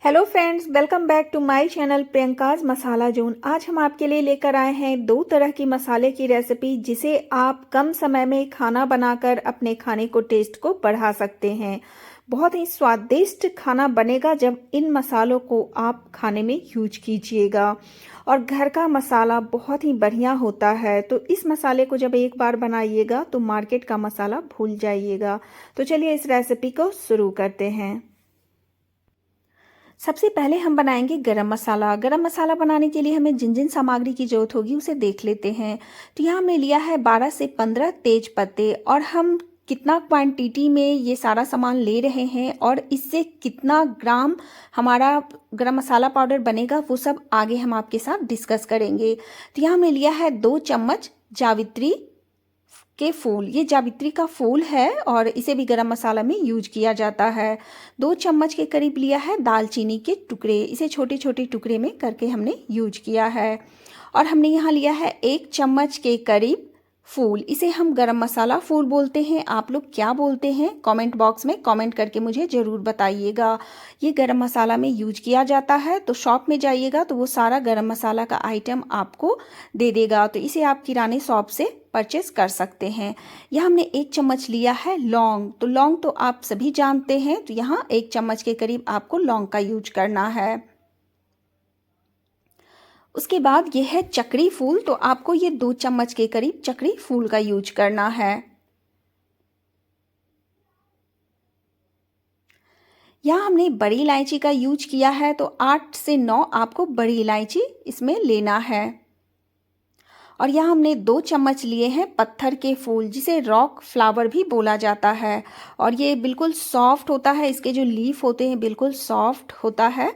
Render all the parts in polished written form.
Hello friends, welcome back to my channel Priyanka's masala zone. आज हम आपके लिए लेकर आए हैं दो तरह की मसाले की रेसिपी, जिसे आप कम समय में खाना बनाकर अपने खाने को टेस्ट को बढ़ा सकते हैं। बहुत ही स्वादिष्ट खाना बनेगा जब इन मसालों को आप खाने में यूज कीजिएगा। और घर का मसाला बहुत ही बढ़िया होता है, तो इस मसाले को जब एक बार बनाइएगा तो मार्केट का मसाला भूल जाइएगा। तो चलिए इस रेसिपी को शुरू करते हैं। सबसे पहले हम बनाएंगे गरम मसाला। गरम मसाला बनाने के लिए हमें जिन जिन सामग्री की जरूरत होगी उसे देख लेते हैं। तो यहाँ हमने लिया है 12 से 15 तेज पत्ते। और हम कितना क्वांटिटी में ये सारा सामान ले रहे हैं और इससे कितना ग्राम हमारा गरम मसाला पाउडर बनेगा, वो सब आगे हम आपके साथ डिस्कस करेंगे। तो यहाँ हमने लिया है 2 चम्मच जावित्री के फूल। ये जावित्री का फूल है और इसे भी गरम मसाला में यूज किया जाता है। 2 चम्मच के करीब लिया है दालचीनी के टुकड़े। इसे छोटे छोटे टुकड़े में करके हमने यूज किया है। और हमने यहाँ लिया है 1 चम्मच के करीब फूल। इसे हम गरम मसाला फूल बोलते हैं। आप लोग क्या बोलते हैं कमेंट बॉक्स में कमेंट करके मुझे ज़रूर बताइएगा। ये गरम मसाला में यूज किया जाता है, तो शॉप में जाइएगा तो वो सारा गरम मसाला का आइटम आपको दे देगा। तो इसे आप किराने शॉप से परचेस कर सकते हैं। यह हमने 1 चम्मच लिया है लौंग। तो लौंग तो आप सभी जानते हैं, तो यहाँ 1 चम्मच के करीब आपको लौंग का यूज करना है। उसके बाद ये है चक्री फूल। तो आपको ये 2 चम्मच के करीब चक्री फूल का यूज करना है। यहाँ हमने बड़ी इलायची का यूज किया है, तो 8 से 9 आपको बड़ी इलायची इसमें लेना है। और यहाँ हमने 2 चम्मच लिए हैं पत्थर के फूल, जिसे रॉक फ्लावर भी बोला जाता है। और ये बिल्कुल सॉफ्ट होता है, इसके जो लीफ होते हैं बिल्कुल सॉफ्ट होता है,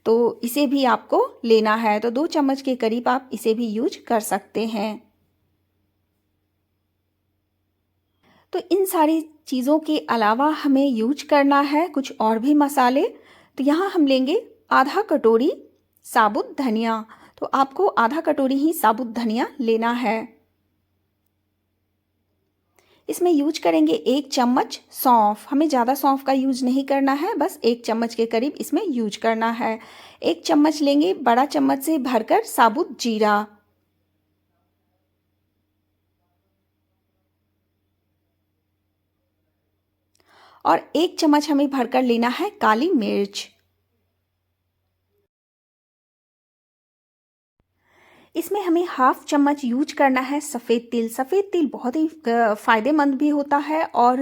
तो इसे भी आपको लेना है। तो 2 चम्मच के करीब आप इसे भी यूज कर सकते हैं। तो इन सारी चीज़ों के अलावा हमें यूज करना है कुछ और भी मसाले। तो यहाँ हम लेंगे आधा कटोरी साबुत धनिया। तो आपको आधा कटोरी ही साबुत धनिया लेना है। इसमें यूज करेंगे 1 चम्मच सौंफ। हमें ज़्यादा सौंफ का यूज नहीं करना है, बस 1 चम्मच के करीब इसमें यूज करना है। 1 चम्मच लेंगे बड़ा चम्मच से भरकर साबुत जीरा। और 1 चम्मच हमें भरकर लेना है काली मिर्च। इसमें हमें हाफ चम्मच यूज करना है सफ़ेद तिल। सफ़ेद तिल बहुत ही फ़ायदेमंद भी होता है और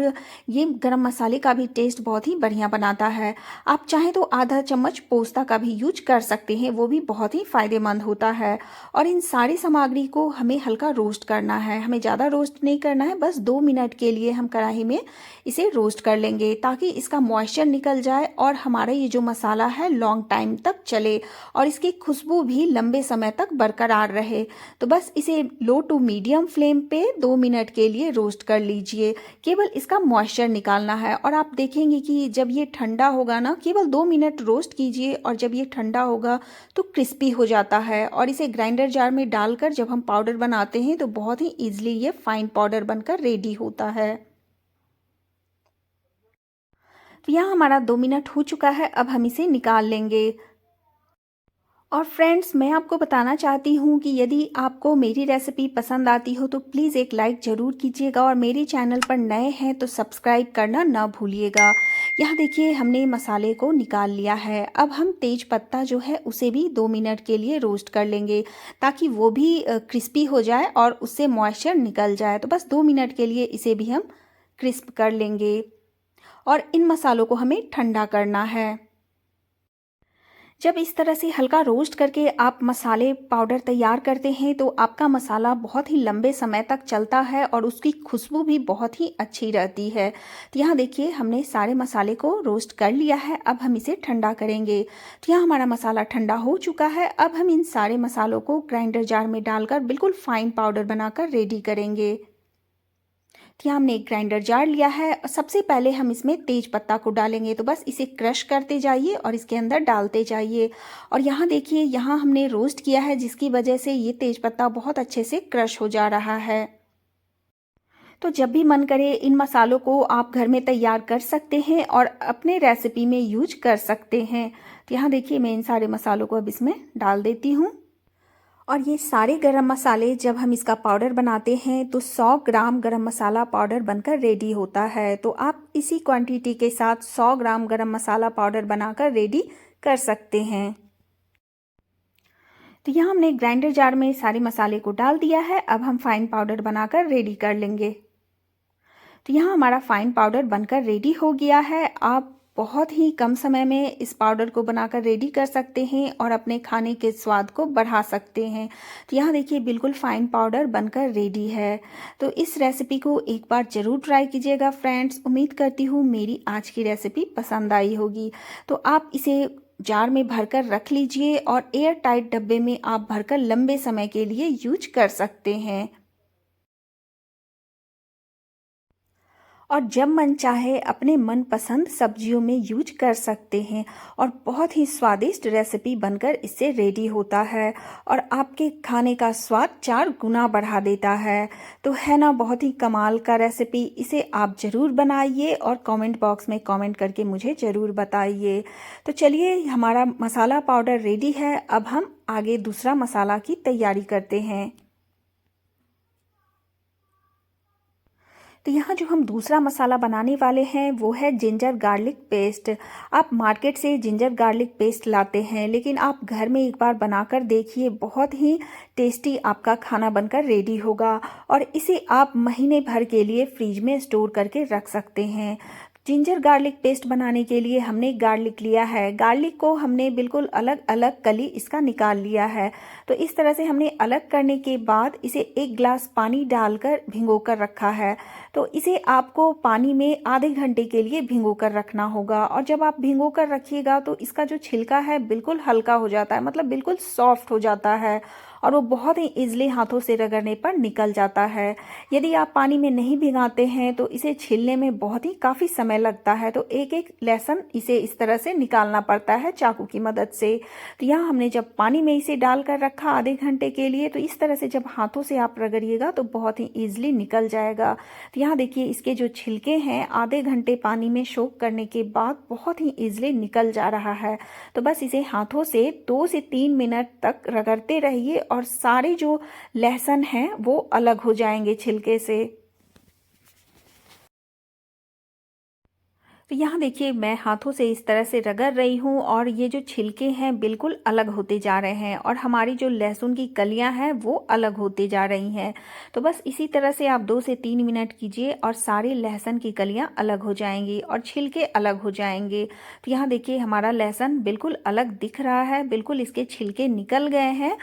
ये गरम मसाले का भी टेस्ट बहुत ही बढ़िया बनाता है। आप चाहें तो आधा चम्मच पोस्ता का भी यूज कर सकते हैं, वो भी बहुत ही फ़ायदेमंद होता है। और इन सारी सामग्री को हमें हल्का रोस्ट करना है। हमें ज़्यादा रोस्ट नहीं करना है, बस 2 मिनट के लिए हम कढ़ाई में इसे रोस्ट कर लेंगे, ताकि इसका मॉइस्चर निकल जाए और हमारा ये जो मसाला है लॉन्ग टाइम तक चले और इसकी खुशबू भी लंबे समय तक बरकरार रहे। तो बस इसे लो टू मीडियम फ्लेम पे 2 मिनट के लिए रोस्ट कर लीजिए। केवल इसका मॉइस्चर निकालना है। और आप देखेंगे कि जब ये ठंडा होगा ना, केवल 2 मिनट रोस्ट कीजिए और जब ये ठंडा होगा तो क्रिस्पी हो जाता है। और इसे ग्राइंडर जार में डालकर जब हम पाउडर बनाते हैं तो बहुत ही ईजिली ये फाइन पाउडर बनकर रेडी होता है। तो यहाँ हमारा 2 मिनट हो चुका है, अब हम इसे निकाल लेंगे। और फ्रेंड्स, मैं आपको बताना चाहती हूँ कि यदि आपको मेरी रेसिपी पसंद आती हो तो प्लीज़ एक लाइक ज़रूर कीजिएगा और मेरे चैनल पर नए हैं तो सब्सक्राइब करना ना भूलिएगा। यहाँ देखिए हमने मसाले को निकाल लिया है। अब हम तेज पत्ता जो है उसे भी 2 मिनट के लिए रोस्ट कर लेंगे, ताकि वो भी क्रिस्पी हो जाए और उससे मॉइस्चर निकल जाए। तो बस 2 मिनट के लिए इसे भी हम क्रिस्प कर लेंगे। और इन मसालों को हमें ठंडा करना है। जब इस तरह से हल्का रोस्ट करके आप मसाले पाउडर तैयार करते हैं तो आपका मसाला बहुत ही लंबे समय तक चलता है और उसकी खुशबू भी बहुत ही अच्छी रहती है। तो यहाँ देखिए हमने सारे मसाले को रोस्ट कर लिया है, अब हम इसे ठंडा करेंगे। तो यहाँ हमारा मसाला ठंडा हो चुका है। अब हम इन सारे मसालों को ग्राइंडर जार में डालकर बिल्कुल फाइन पाउडर बनाकर रेडी करेंगे। तो यहाँ हमने एक ग्राइंडर जार लिया है और सबसे पहले हम इसमें तेज पत्ता को डालेंगे। तो बस इसे क्रश करते जाइए और इसके अंदर डालते जाइए। और यहाँ देखिए यहाँ हमने रोस्ट किया है, जिसकी वजह से ये तेज पत्ता बहुत अच्छे से क्रश हो जा रहा है। तो जब भी मन करे इन मसालों को आप घर में तैयार कर सकते हैं और अपने रेसिपी में यूज कर सकते हैं। तो यहाँ देखिए मैं इन सारे मसालों को अब इसमें डाल देती हूँ। और ये सारे गरम मसाले जब हम इसका पाउडर बनाते हैं तो 100 ग्राम गरम मसाला पाउडर बनकर रेडी होता है। तो आप इसी क्वांटिटी के साथ 100 ग्राम गरम मसाला पाउडर बनाकर रेडी कर सकते हैं। तो यहाँ हमने ग्राइंडर जार में सारे मसाले को डाल दिया है। अब हम फाइन पाउडर बनाकर रेडी कर लेंगे। तो यहाँ हमारा फाइन पाउडर बनकर रेडी हो गया है। आप बहुत ही कम समय में इस पाउडर को बनाकर रेडी कर सकते हैं और अपने खाने के स्वाद को बढ़ा सकते हैं। तो यहाँ देखिए बिल्कुल फाइन पाउडर बनकर रेडी है। तो इस रेसिपी को एक बार ज़रूर ट्राई कीजिएगा फ्रेंड्स। उम्मीद करती हूँ मेरी आज की रेसिपी पसंद आई होगी। तो आप इसे जार में भरकर रख लीजिए और एयर टाइट डब्बे में आप भरकर लंबे समय के लिए यूज कर सकते हैं। और जब मन चाहे अपने मनपसंद सब्जियों में यूज कर सकते हैं और बहुत ही स्वादिष्ट रेसिपी बनकर इससे रेडी होता है और आपके खाने का स्वाद 4 गुना बढ़ा देता है। तो है ना बहुत ही कमाल का रेसिपी। इसे आप ज़रूर बनाइए और कमेंट बॉक्स में कमेंट करके मुझे ज़रूर बताइए। तो चलिए हमारा मसाला पाउडर रेडी है। अब हम आगे दूसरा मसाला की तैयारी करते हैं। तो यहाँ जो हम दूसरा मसाला बनाने वाले हैं वो है जिंजर गार्लिक पेस्ट। आप मार्केट से जिंजर गार्लिक पेस्ट लाते हैं लेकिन आप घर में एक बार बनाकर देखिए, बहुत ही टेस्टी आपका खाना बनकर रेडी होगा और इसे आप महीने भर के लिए फ्रिज में स्टोर करके रख सकते हैं। जिंजर गार्लिक पेस्ट बनाने के लिए हमने गार्लिक लिया है। गार्लिक को हमने बिल्कुल अलग अलग कली इसका निकाल लिया है। तो इस तरह से हमने अलग करने के बाद इसे 1 गिलास पानी डालकर भिगो कर रखा है। तो इसे आपको पानी में आधे घंटे के लिए भिगो कर रखना होगा। और जब आप भिगो कर रखिएगा तो इसका जो छिलका है बिल्कुल हल्का हो जाता है, मतलब बिल्कुल सॉफ्ट हो जाता है और वो बहुत ही ईजिली हाथों से रगड़ने पर निकल जाता है। यदि आप पानी में नहीं भिगाते हैं तो इसे छीलने में बहुत ही काफ़ी समय लगता है। तो एक एक लहसुन इसे इस तरह से निकालना पड़ता है चाकू की मदद से। तो यहाँ हमने जब पानी में इसे डाल कर रखा आधे घंटे के लिए, तो इस तरह से जब हाथों से आप रगड़िएगा तो बहुत ही ईजिली निकल जाएगा। तो यहाँ देखिए इसके जो छिलके हैं आधे घंटे पानी में सोक करने के बाद बहुत ही ईजिली निकल जा रहा है। तो बस इसे हाथों से 2 से 3 मिनट तक रगड़ते रहिए और सारे जो लहसुन हैं वो अलग हो जाएंगे छिलके से। तो यहाँ देखिए मैं हाथों से इस तरह से रगड़ रही हूँ और ये जो छिलके हैं बिल्कुल अलग होते जा रहे हैं और हमारी जो लहसुन की कलियाँ हैं वो अलग होते जा रही हैं। तो बस इसी तरह से आप 2 से 3 मिनट कीजिए और सारे लहसुन की कलियाँ अलग हो जाएंगी और छिलके अलग हो जाएंगे। तो यहाँ देखिए हमारा लहसुन बिल्कुल अलग दिख रहा है, बिल्कुल इसके छिलके निकल गए हैं।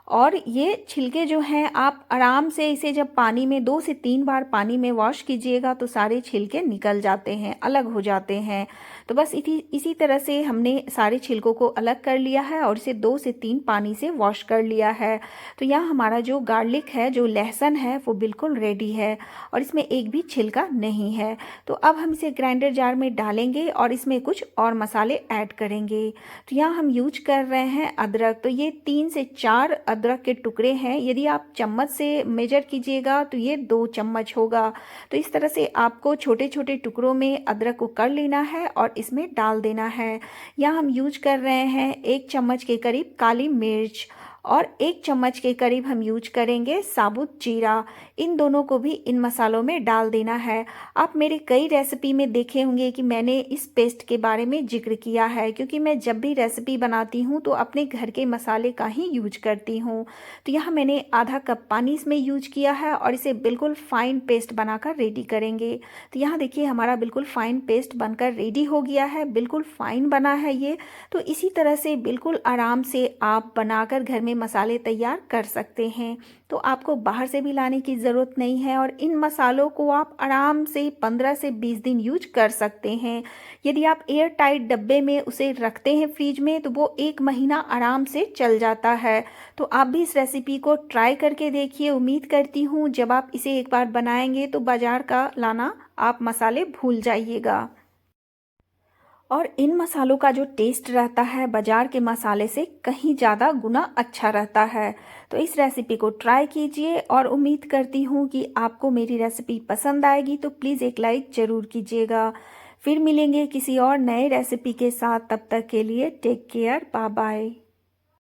और ये छिलके जो हैं आप आराम से इसे जब पानी में 2 से 3 बार पानी में वॉश कीजिएगा तो सारे छिलके निकल जाते हैं, अलग हो जाते हैं। तो बस इसी तरह से हमने सारे छिलकों को अलग कर लिया है और इसे 2 से 3 पानी से वॉश कर लिया है। तो यहाँ हमारा जो गार्लिक है, जो लहसुन है वो बिल्कुल रेडी है और इसमें एक भी छिलका नहीं है। तो अब हम इसे ग्राइंडर जार में डालेंगे और इसमें कुछ और मसाले ऐड करेंगे। तो यहाँ हम यूज कर रहे हैं अदरक। तो ये 3 से 4 अदरक के टुकड़े हैं। यदि आप चम्मच से मेजर कीजिएगा तो ये 2 चम्मच होगा। तो इस तरह से आपको छोटे छोटे टुकड़ों में अदरक को कर लेना है और इसमें डाल देना है। यहाँ हम यूज कर रहे हैं 1 चम्मच के करीब काली मिर्च और 1 चम्मच के करीब हम यूज करेंगे साबुत जीरा। इन दोनों को भी इन मसालों में डाल देना है। आप मेरे कई रेसिपी में देखे होंगे कि मैंने इस पेस्ट के बारे में जिक्र किया है, क्योंकि मैं जब भी रेसिपी बनाती हूँ तो अपने घर के मसाले का ही यूज करती हूँ। तो यहाँ मैंने आधा कप पानी इसमें यूज किया है और इसे बिल्कुल फाइन पेस्ट बनाकर रेडी करेंगे। तो यहाँ देखिए हमारा बिल्कुल फाइन पेस्ट बनकर रेडी हो गया है, बिल्कुल फाइन बना है ये। तो इसी तरह से बिल्कुल आराम से आप बनाकर घर में मसाले तैयार कर सकते हैं। तो आपको बाहर से भी लाने की ज़रूरत नहीं है और इन मसालों को आप आराम से 15 से 20 दिन यूज कर सकते हैं। यदि आप एयर टाइट डब्बे में उसे रखते हैं फ्रिज में तो वो 1 महीना आराम से चल जाता है। तो आप भी इस रेसिपी को ट्राई करके देखिए। उम्मीद करती हूँ जब आप इसे एक बार बनाएंगे तो बाज़ार का लाना आप मसाले भूल जाइएगा। और इन मसालों का जो टेस्ट रहता है बाज़ार के मसाले से कहीं ज़्यादा गुना अच्छा रहता है। तो इस रेसिपी को ट्राई कीजिए और उम्मीद करती हूँ कि आपको मेरी रेसिपी पसंद आएगी, तो प्लीज़ एक लाइक ज़रूर कीजिएगा। फिर मिलेंगे किसी और नए रेसिपी के साथ, तब तक के लिए टेक केयर, बाय बाय।